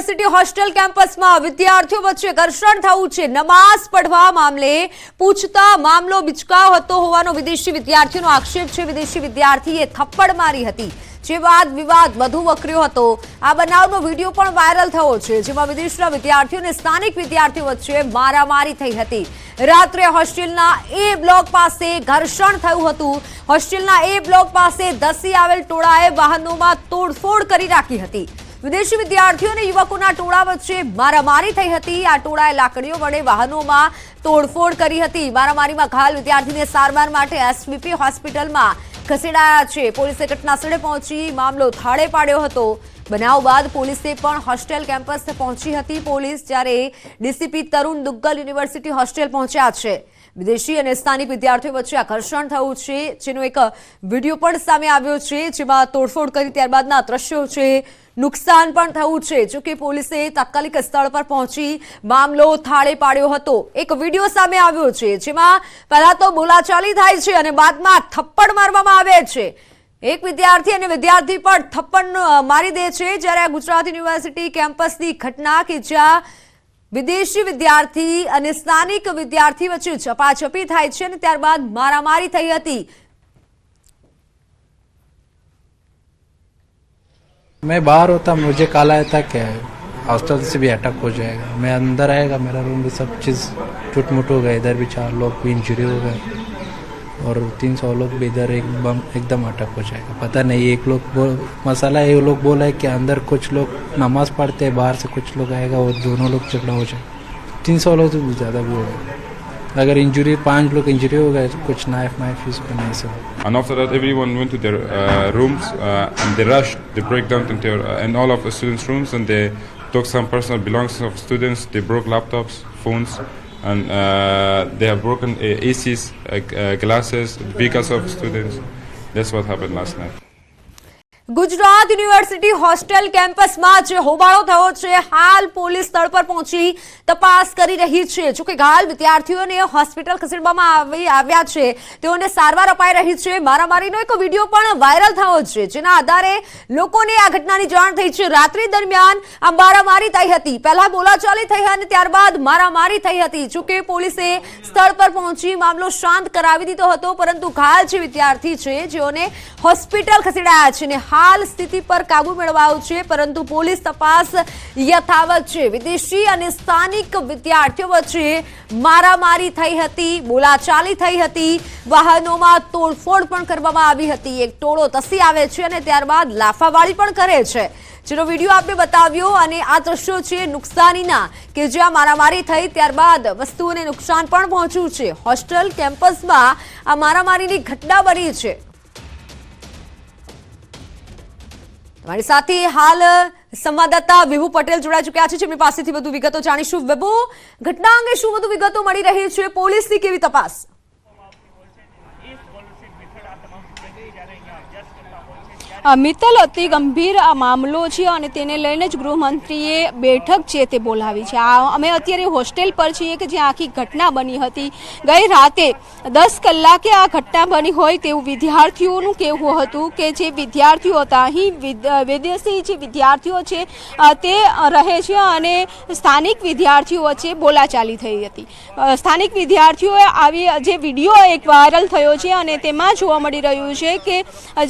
University hostel કેમ્પસમાં વિદ્યાર્થીઓ વચ્ચે ઘર્ષણ થયું છે। નમાઝ પઢવા મામલે પૂછતા મામલો બિચકાવ હતો હોવાનો વિદેશી વિદ્યાર્થીઓનો આક્ષેપ છે। વિદેશી વિદ્યાર્થીએ થપ્પડ મારી હતી, જે બાદ વિવાદ વધુ વકર્યો હતો। આ બનાવનો વિડીયો પણ વાયરલ થયો છે, જેમાં વિદેશના વિદ્યાર્થીઓ અને સ્થાનિક વિદ્યાર્થીઓ વચ્ચે મારામારી થઈ હતી। રાત્રે હોસ્ટેલના એ બ્લોક પાસે ઘર્ષણ થયું હતું। હોસ્ટેલના એ બ્લોક પાસે ધસી આવેલ ટોળાએ વાહનોમાં તોડફોડ કરી રાખી હતી। વિદેશી વિદ્યાર્થીઓ અને યુવકોના ટોળા વચ્ચે મારામારી થઈ હતી। આ ટોળાએ લાકડીઓ વડે વાહનોમાં તોડફોડ કરી હતી। મારામારીમાં ઘાયલ વિદ્યાર્થીને સારવાર માટે એસવીપી હોસ્પિટલમાં ખસેડાયા છે। પોલીસે ઘટનાસ્થળે પહોંચી મામલો થાળે પાડ્યો હતો। બનાવ બાદ પોલીસે પણ હોસ્ટેલ કેમ્પસ પહોંચી હતી। પોલીસ જ્યારે ડીસીપી તરુણ દુગ્ગલ યુનિવર્સિટી હોસ્ટેલ પહોંચ્યા છે। વિદેશી અને સ્થાનિક વિદ્યાર્થીઓ વચ્ચે આકર્ષણ થયું છે, જેનો એક વિડીયો પણ સામે આવ્યો છે, જેમાં તોડફોડ કરી ત્યારબાદના દ્રશ્યો છે। નુકસાન પણ થયું છે। જોકે પોલીસે તાત્કાલિક સ્થળ પર પહોંચી મામલો થાળે પાડ્યો હતો। એક વિડીયો સામે આવ્યો છે, જેમાં પહેલા તો બોલાચાલી થાય છે અને બાદમાં થપ્પડ મારવામાં આવે છે। એક વિદ્યાર્થી અને વિદ્યાર્થી પણ થપ્પડ મારી દે છે। જ્યારે આ ગુજરાત યુનિવર્સિટી કેમ્પસની ઘટના કે જ્યાં વિદેશી વિદ્યાર્થી અને સ્થાનિક વિદ્યાર્થી વચ્ચે ઝપાઝપી થાય છે અને ત્યારબાદ મારામારી થઈ હતી। मैं बाहर होता, मुझे कॉल आया था क्या हॉस्टल से भी अटैक हो जाएगा। मैं अंदर आएगा, मेरा रूम भी सब चीज़ टूट मुट हो गया। इधर भी 4 लोग भी इंजरी हो गए और 300 लोग भी इधर एकदम अटैक हो जाएगा। पता नहीं, एक लोग मसाला ये लोग बोला है कि अंदर कुछ लोग नमाज पढ़ते हैं, बाहर से कुछ लोग आएगा, वो दोनों लोग झगड़ा हो जाए। 300 लोग तो ज़्यादा भी हो गए। अगर इंजरी 5 लोग इंजरी हो गए, कुछ नाइफ यूज करना है सब। And after that, everyone went to their rooms and they rushed. They broke down into in all of the students' rooms and they took some personal belongings of students. They broke laptops, phones, and they have broken ACs, glasses, vehicles of students. That's what happened last night. Gujarat university hostel કેમ્પસમાં જે હોબાળો થયો છે, હાલ police સ્થળ પર પહોંચી તપાસ કરી રહી છે। જોકે ઘાયલ વિદ્યાર્થીઓને હોસ્પિટલ ખસેડવામાં આવ્યા છે, તેઓને સારવાર અપાઈ રહી છે। મારામારીનો એક વિડીયો પણ વાયરલ થયો છે, જેના આધારે લોકોને આ ઘટનાની જાણ થઈ છે। રાત્રિ દરમિયાન આ મારામારી થઈ હતી, પહેલા બોલાચાલી થઈ અને ત્યારબાદ મારામારી થઈ હતી। જોકે પોલીસે સ્થળ પર પહોંચી મામલો શાંત કરાવી દીધો હતો, પરંતુ ઘાયલ જે વિદ્યાર્થી છે, જેઓને હોસ્પિટલ ખસેડાયા છે ને હાલ સ્થિતિ પર કાબુ મેળવાયો છે, પરંતુ પોલીસ તપાસ યથાવત છે। વિદેશી અને સ્થાનિક વિદ્યાર્થીઓ વચ્ચે મારામારી થઈ હતી, બોલાચાલી થઈ હતી, વાહનોમાં તોડફોડ પણ કરવામાં આવી હતી। એક ટોળો ધસી આવે છે અને ત્યારબાદ લાફાવાળી પણ કરે છે, જેનો વિડીયો આપણે બતાવ્યો। અને આ દ્રશ્યો છે નુકસાનીના, કે જ્યાં મારામારી થઈ ત્યારબાદ વસ્તુઓને નુકસાન પણ પહોંચ્યું છે। હોસ્ટેલ કેમ્પસમાં આ મારામારીની ઘટના બની છે। हमारी साथ ही हाल संवाददाता विभू पटेल जोड़ा चुक्या है, जेमनी पासेथी વધુ વિગતો જાણીશું। વિભુ, ઘટના અંગે શું વધુ વિગતો મળી રહી છે? પોલીસની કેવી તપાસ? મિત્તલ, અતિ ગંભીર આ મામલો છે અને તેને લઈને જ ગૃહમંત્રીએ બેઠક છે તે બોલાવી છે। અમે અત્યારે હોસ્ટેલ પર છીએ કે જ્યાં આખી ઘટના બની હતી। ગઈ રાતે 10 કલાકે આ ઘટના બની હોય તેવું વિદ્યાર્થીઓનું કહેવું હતું કે જે વિદ્યાર્થીઓ હતા અહીં વિદેશી જે વિદ્યાર્થીઓ છે તે રહે છે અને સ્થાનિક વિદ્યાર્થીઓ વચ્ચે બોલાચાલી થઈ હતી। સ્થાનિક વિદ્યાર્થીઓએ આવી જે વિડીયો એક વાયરલ થયો છે અને તેમાં જોવા મળી રહ્યું છે કે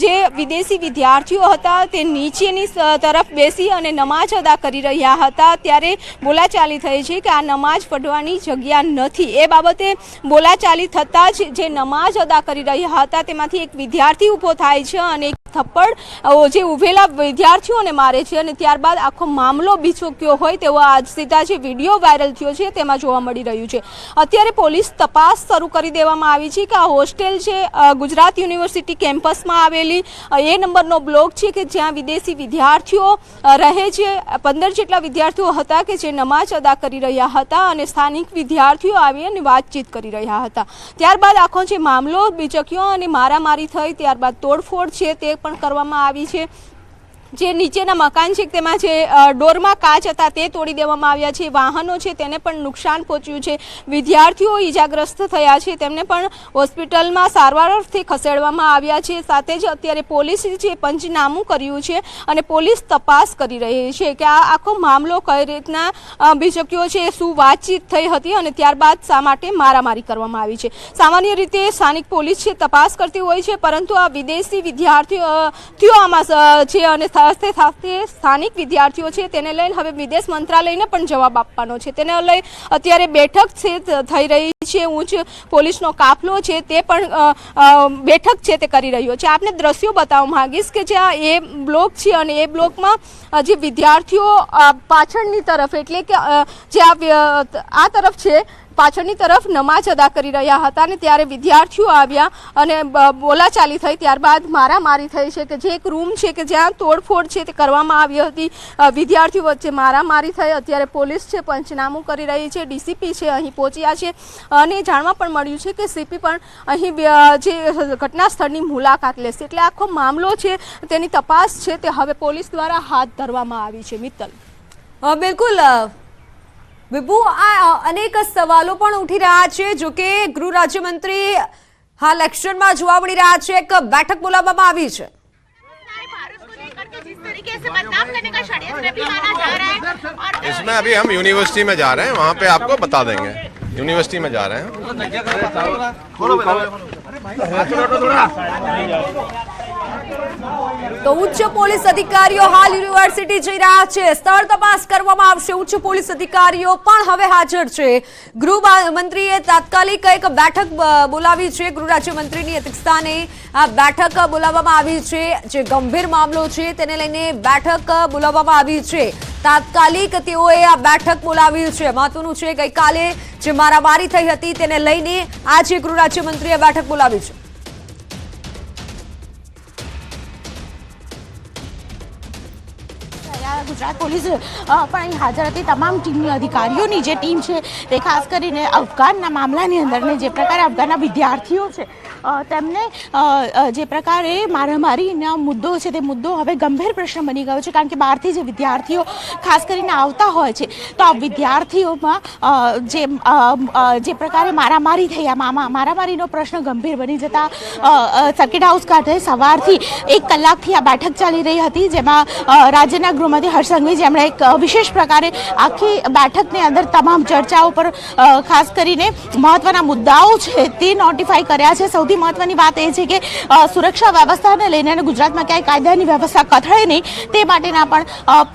જે વિદેશી વિદ્યાર્થીઓ હતા તે નીચેની તરફ બેસી અને નમાજ અદા કરી રહ્યા હતા, ત્યારે બોલાચાલી થઈ છે કે આ નમાજ પઢવાની જગ્યા નથી। એ બાબતે બોલાચાલી થતાં જ જે નમાજ અદા કરી રહ્યા હતા તેમાંથી એક વિદ્યાર્થી ઊભો થાય છે અને થપ્પડ જે ઉભેલા વિદ્યાર્થીઓને મારે છે અને ત્યારબાદ આખો મામલો બીચક્યો હોય તેવો આજ સીધા જે વિડીયો વાયરલ થયો છે તેમાં જોવા મળી રહ્યું છે। અત્યારે પોલીસ તપાસ શરૂ કરી દેવામાં આવી છે કે આ હોસ્ટેલ છે ગુજરાત યુનિવર્સિટી કેમ્પસમાં આવેલી એ નંબરનો બ્લોક છે કે જ્યાં વિદેશી વિદ્યાર્થીઓ રહે છે। 15 જેટલા વિદ્યાર્થીઓ હતા કે જે નમાજ અદા કરી રહ્યા હતા અને સ્થાનિક વિદ્યાર્થીઓ આવી અને વાતચીત કરી રહ્યા હતા। ત્યારબાદ આખો જે મામલો બીચક્યો અને મારામારી થઈ, ત્યારબાદ તોડફોડ છે તે પણ કરવામાં આવી છે। જે નીચેના મકાન છે તેમાં જે ડોરમાં કાચ હતા તે તોડી દેવામાં આવ્યા છે, વાહનો છે તેને પણ નુકસાન પહોંચ્યું છે, વિદ્યાર્થીઓ ઈજાગ્રસ્ત થયા છે, તેમને પણ હોસ્પિટલમાં સારવારથી ખસેડવામાં આવ્યા છે। સાથે જ અત્યારે પોલીસે જે પંચનામું કર્યું છે અને પોલીસ તપાસ કરી રહી છે કે આ આખો મામલો કઈ રીતના ભીચક્યો છે, શું વાતચીત થઈ હતી અને ત્યારબાદ શા માટે મારામારી કરવામાં આવી છે। સામાન્ય રીતે સ્થાનિક પોલીસ છે તપાસ કરતી હોય છે, પરંતુ આ વિદેશી વિદ્યાર્થીઓ આમાં છે અને સાથે સાથે સ્થાનિક વિદ્યાર્થીઓ છે તેને લઈને હવે વિદેશ મંત્રાલયને પણ જવાબ આપવાનો છે। તેને લઈ અત્યારે બેઠક છે થઈ રહી છે, ઉચ્ચ પોલીસનો કાફલો છે તે પણ બેઠક છે તે કરી રહ્યો છે। આપને દ્રશ્યો બતાવવા માંગીશ કે જ્યાં એ બ્લોક છે અને એ બ્લોકમાં જે વિદ્યાર્થીઓ પાછળની તરફ એટલે કે જે આ તરફ છે પાછળની તરફ નમાજ અદા કરી રહ્યા હતા અને ત્યારે વિદ્યાર્થીઓ આવ્યા અને બોલાચાલી થઈ, ત્યારબાદ મારામારી થઈ છે કે જે એક રૂમ છે કે જ્યાં તોડફોડ છે તે કરવામાં આવી હતી, વિદ્યાર્થીઓ વચ્ચે મારામારી થઈ। અત્યારે પોલીસ છે પંચનામું કરી રહી છે, ડીસીપી છે અહીં પહોંચ્યા છે અને જાણવા પણ મળ્યું છે કે સીપી પણ અહીં જે ઘટના સ્થળની મુલાકાત લેશે, એટલે આખો મામલો છે તેની તપાસ છે તે હવે પોલીસ દ્વારા હાથ ધરવામાં આવી છે। મિત્તલ, બિલકુલ વિભુ, આ અનેક સવાલો પણ ઉઠી રહ્યા છે। જો કે ગૃહ રાજ્યમંત્રી હાલ એક્શનમાં જોવા મળી રહ્યા છે, એક બેઠક બોલાવવામાં આવી છે। इसमें अभी हम यूनिवर्सिटी में जा रहे हैं, वहाँ पे आपको बता देंगे। यूनिवर्सिटी में जा रहे हैं। તો ઉચ્ચ પોલીસ અધિકારીઓ હાલ યુનિવર્સિટી જઈ રહ્યા છે, સ્થળ તપાસ કરવામાં આવશે। ઉચ્ચ પોલીસ અધિકારીઓ પણ હવે હાજર છે। ગૃહ મંત્રીએ તાત્કાલિક એક બેઠક બોલાવી છે, ગૃહ રાજ્યમંત્રીની અધ્યક્ષતાને આ બેઠક બોલાવવામાં આવી છે। જે ગંભીર મામલો છે તેને લઈને બેઠક બોલાવવામાં આવી છે, તાત્કાલિક તેઓએ આ બેઠક બોલાવી છે। મહત્વનું છે ગઈકાલે જે મારામારી થઈ હતી તેને લઈને આજે ગૃહ રાજ્યમંત્રીએ બેઠક બોલાવી છે। ગુજરાત પોલીસ પણ અહીં હાજર હતી, તમામ ટીમની અધિકારીઓની જે ટીમ છે તે ખાસ કરીને અફઘાનના મામલાની અંદરને જે પ્રકારે અફઘાનના વિદ્યાર્થીઓ છે તેમને જે પ્રકારે મારામારીના મુદ્દો છે તે મુદ્દો હવે ગંભીર પ્રશ્ન બની ગયો છે, કારણ કે બહારથી જે વિદ્યાર્થીઓ ખાસ કરીને આવતા હોય છે તો આ વિદ્યાર્થીઓમાં જે પ્રકારે મારામારી થઈ, આ મારામારીનો પ્રશ્ન ગંભીર બની જતા સર્કિટ હાઉસ ખાતે સવારથી 1 કલાકથી આ બેઠક ચાલી રહી હતી, જેમાં રાજ્યના ગૃહમંત્રી હર્ષ સંઘવી જેમણે એક વિશેષ પ્રકારે આખી બેઠકની અંદર તમામ ચર્ચાઓ પર ખાસ કરીને મહત્વના મુદ્દાઓ છે તે નોટિફાઈ કર્યા છે। સૌથી મહત્વની વાત એ છે કે સુરક્ષા વ્યવસ્થાને લઈને અને ગુજરાતમાં ક્યાંય કાયદાની વ્યવસ્થા કથળે નહીં તે માટેના પણ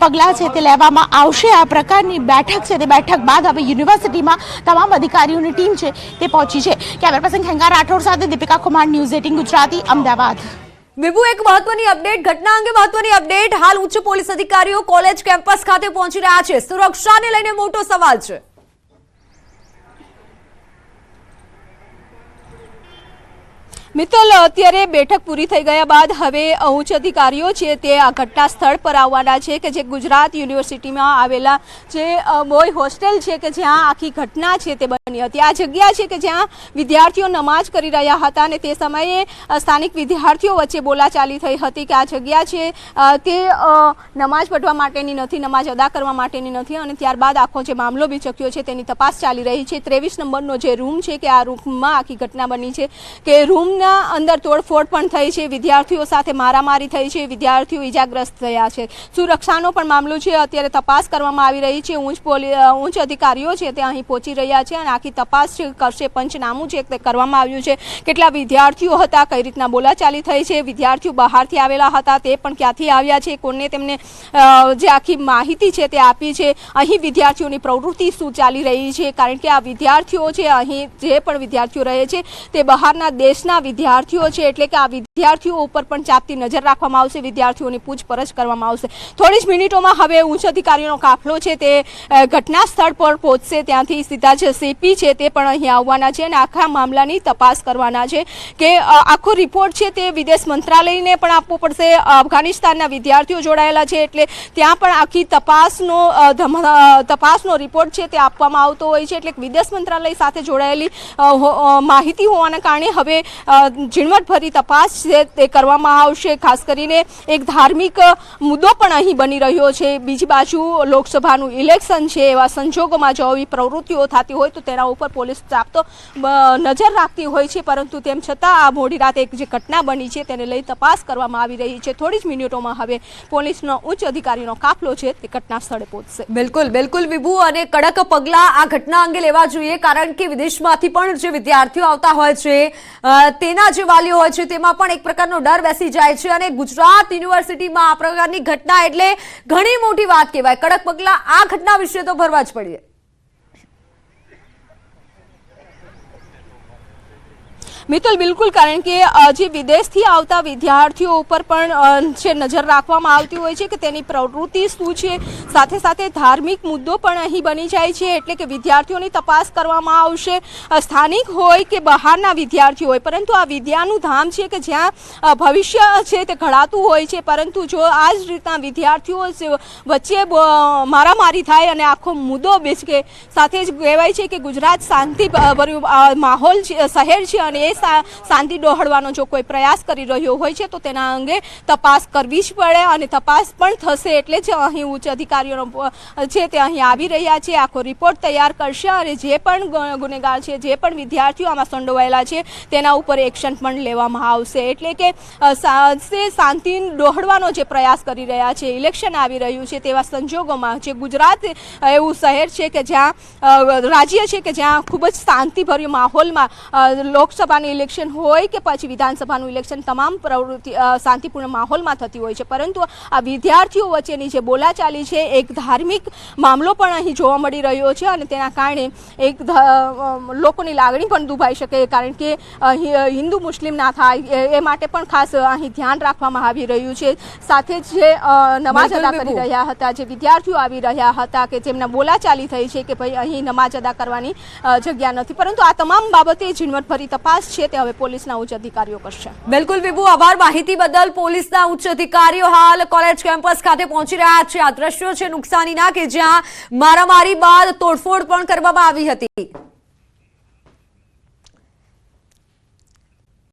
પગલાં છે તે લેવામાં આવશે। આ પ્રકારની બેઠક છે તે બેઠક બાદ હવે યુનિવર્સિટીમાં તમામ અધિકારીઓની ટીમ છે તે પહોંચી છે। કેમેરા પર્સન ખેંગા રાઠોડ સાથે દીપિકા કુમાર, ન્યૂઝ 18 ગુજરાતી, અમદાવાદ। વિભુ, એક મહત્વની અપડેટ, ઘટના અંગે મહત્વની અપડેટ, હાલ ઉચ્ચ પોલીસ અધિકારીઓ કોલેજ કેમ્પસ ખાતે પહોંચી રહ્યા છે, સુરક્ષાને લઈને મોટો સવાલ છે। મિત્તલ, અત્યારે બેઠક પૂરી થઈ ગયા બાદ હવે ઉચ્ચ અધિકારીઓ છે તે આ ઘટના સ્થળ પર આવવાના છે કે જે ગુજરાત યુનિવર્સિટીમાં આવેલા જે બોય હોસ્ટેલ છે કે જ્યાં આખી ઘટના છે તે બની હતી। આ જગ્યા છે કે જ્યાં વિદ્યાર્થીઓ નમાજ કરી રહ્યા હતા અને તે સમયે સ્થાનિક વિદ્યાર્થીઓ વચ્ચે બોલાચાલી થઈ હતી કે આ જગ્યા છે તે નમાજ પઢવા માટેની નથી, નમાજ અદા કરવા માટેની નથી અને ત્યારબાદ આખો જે મામલો બીચક્યો છે તેની તપાસ ચાલી રહી છે। 23 નંબરનો જે રૂમ છે કે આ રૂમમાં આખી ઘટના બની છે કે રૂમ અંદર તોડફોડ પણ થઈ છે, વિદ્યાર્થીઓ સાથે મારામારી થઈ છે, વિદ્યાર્થીઓ ઈજાગ્રસ્ત થયા છે। સુરક્ષાનો પણ મામલો છે, અત્યારે તપાસ કરવામાં આવી રહી છે। ઉચ્ચ અધિકારીઓ છે તે અહીં પહોંચી રહ્યા છે અને આખી તપાસ કરશે, પંચનામું છે તે કરવામાં આવ્યું છે। કેટલા વિદ્યાર્થીઓ હતા, કઈ રીતના બોલાચાલી થઈ છે, વિદ્યાર્થીઓ બહારથી આવેલા હતા તે પણ ક્યાંથી આવ્યા છે, કોને તેમને જે આખી માહિતી છે તે આપી છે, અહીં વિદ્યાર્થીઓની પ્રવૃત્તિ શું ચાલી રહી છે, કારણ કે આ વિદ્યાર્થીઓ છે અહીં જે પણ વિદ્યાર્થીઓ રહે છે તે બહારના દેશના વિદ્યાર્થીઓ છે, એટલે કે આ વિદ્યાર્થીઓ ઉપર પણ ચાપતી નજર રાખવામાં આવશે, વિદ્યાર્થીઓની પૂછપરછ કરવામાં આવશે। થોડી જ મિનિટોમાં હવે ઉચ્ચ અધિકારીઓનો કાફલો છે તે ઘટના સ્થળ પર પહોંચશે, ત્યાંથી સીધા જે સીપી છે તે પણ અહીં આવવાના છે અને આખા મામલાની તપાસ કરવાના છે કે આખો રિપોર્ટ છે તે વિદેશ મંત્રાલયને પણ આપવો પડશે। અફઘાનિસ્તાનના વિદ્યાર્થીઓ જોડાયેલા છે એટલે ત્યાં પણ આખી તપાસનો રિપોર્ટ છે તે આપવામાં આવતો હોય છે, એટલે વિદેશ મંત્રાલય સાથે જોડાયેલી માહિતી હોવાના કારણે હવે ઝીણવટભરી તપાસ છે તે કરવામાં આવશે. ખાસ કરીને એક ધાર્મિક મુદ્દો પણ અહીં બની રહ્યો છે. બીજી બાજુ લોકસભાનું ઇલેક્શન છે, એવા સંજોગોમાં જો આવી પ્રવૃત્તિઓ થતી હોય તો તેના ઉપર પોલીસ ચાપતો નજર રાખતી હોય છે, પરંતુ તેમ છતાં આ મોડી રાતે એક જે ઘટના બની છે તેને લઈ તપાસ કરવામાં આવી રહી છે. થોડી જ મિનિટોમાં હવે પોલીસનો ઉચ્ચ અધિકારીનો કાફલો છે તે ઘટના સ્થળે પહોંચશે. બિલકુલ બિલકુલ વિભુ, અને કડક પગલાં આ ઘટના અંગે લેવા જોઈએ, કારણ કે વિદેશમાંથી પણ જે વિદ્યાર્થીઓ આવતા હોય છે તેના જે વાલીઓ હોય છે તેમાં પણ એક પ્રકારનો ડર બેસી જાય છે, અને ગુજરાત યુનિવર્સિટીમાં આ પ્રકારની ઘટના એટલે ઘણી મોટી વાત કહેવાય. કડક પગલાં આ ઘટના વિશે તો ભરવા જ પડે. મિતુલ, બિલકુલ, કારણ કે જે વિદેશથી આવતા વિદ્યાર્થીઓ ઉપર પણ જે નજર રાખવામાં આવતી હોય છે કે તેની પ્રવૃત્તિ શું છે, સાથે સાથે ધાર્મિક મુદ્દો પણ અહીં બની જાય છે, એટલે કે વિદ્યાર્થીઓની તપાસ કરવામાં આવશે, સ્થાનિક હોય કે બહારના વિદ્યાર્થીઓ હોય, પરંતુ આ વિદ્યાનું ધામ છે કે જ્યાં ભવિષ્ય છે તે ઘડાતું હોય છે. પરંતુ જો આ જ રીતના વિદ્યાર્થીઓ વચ્ચે મારામારી થાય અને આખો મુદ્દો બેસકે, સાથે જ કહેવાય છે કે ગુજરાત શાંતિભર્યું માહોલ શહેર છે અને શાંતિ ડહોળવાનો જો કોઈ પ્રયાસ કરી રહ્યો હોય છે તો તેના અંગે તપાસ કરવી જ પડે, અને તપાસ પણ થશે. એટલે જ અહીં ઉચ્ચ અધિકારીઓ છે તે અહીં આવી રહ્યા છે, આખો રિપોર્ટ તૈયાર કરશે, અને જે પણ ગુનેગાર છે, જે પણ વિદ્યાર્થીઓ આમાં સંડોવાયેલા છે તેના ઉપર એક્શન પણ લેવામાં આવશે. એટલે કે શાંતિ ડહોળવાનો જે પ્રયાસ કરી રહ્યા છે, ઇલેક્શન આવી રહ્યું છે તેવા સંજોગોમાં જે ગુજરાત એવું શહેર છે કે જ્યાં રાજ્ય છે કે જ્યાં ખૂબ જ શાંતિભર્યું માહોલમાં લોકસભાની ઇલેક્શન હોય કે પછી વિધાનસભાનું ઇલેક્શન, તમામ પ્રવૃત્તિ શાંતિપૂર્ણ માહોલમાં થતી હોય છે, પરંતુ આ વિદ્યાર્થીઓ વચ્ચેની જે બોલાચાલી છે, એક ધાર્મિક મામલો પણ અહીં જોવા મળી રહ્યો છે, અને તેના કારણે એક લોકોની લાગણી પણ દુભાઈ શકે, કારણ કે હિન્દુ મુસ્લિમ ના થાય એ માટે પણ ખાસ અહીં ધ્યાન રાખવામાં આવી રહ્યું છે. સાથે જ જે નમાઝ અદા કરી રહ્યા હતા, જે વિદ્યાર્થીઓ આવી રહ્યા હતા કે જેમના બોલાચાલી થઈ છે કે ભાઈ અહીં નમાઝ અદા કરવાની જગ્યા નથી, પરંતુ આ તમામ બાબતે ઝીણવટભરી તપાસ છે તે હવે પોલીસના ઉચ્ચ અધિકારીઓ કરશે. બિલકુલ વિભુ, આભાર માહિતી બદલ. પોલીસના ઉચ્ચ અધિકારીઓ હાલ કોલેજ કેમ્પસ ખાતે પહોંચી રહ્યા છે. આ દ્રશ્યો છે નુકસાનીના કે જ્યાં મારામારી બાદ તોડફોડ પણ કરવામાં આવી હતી.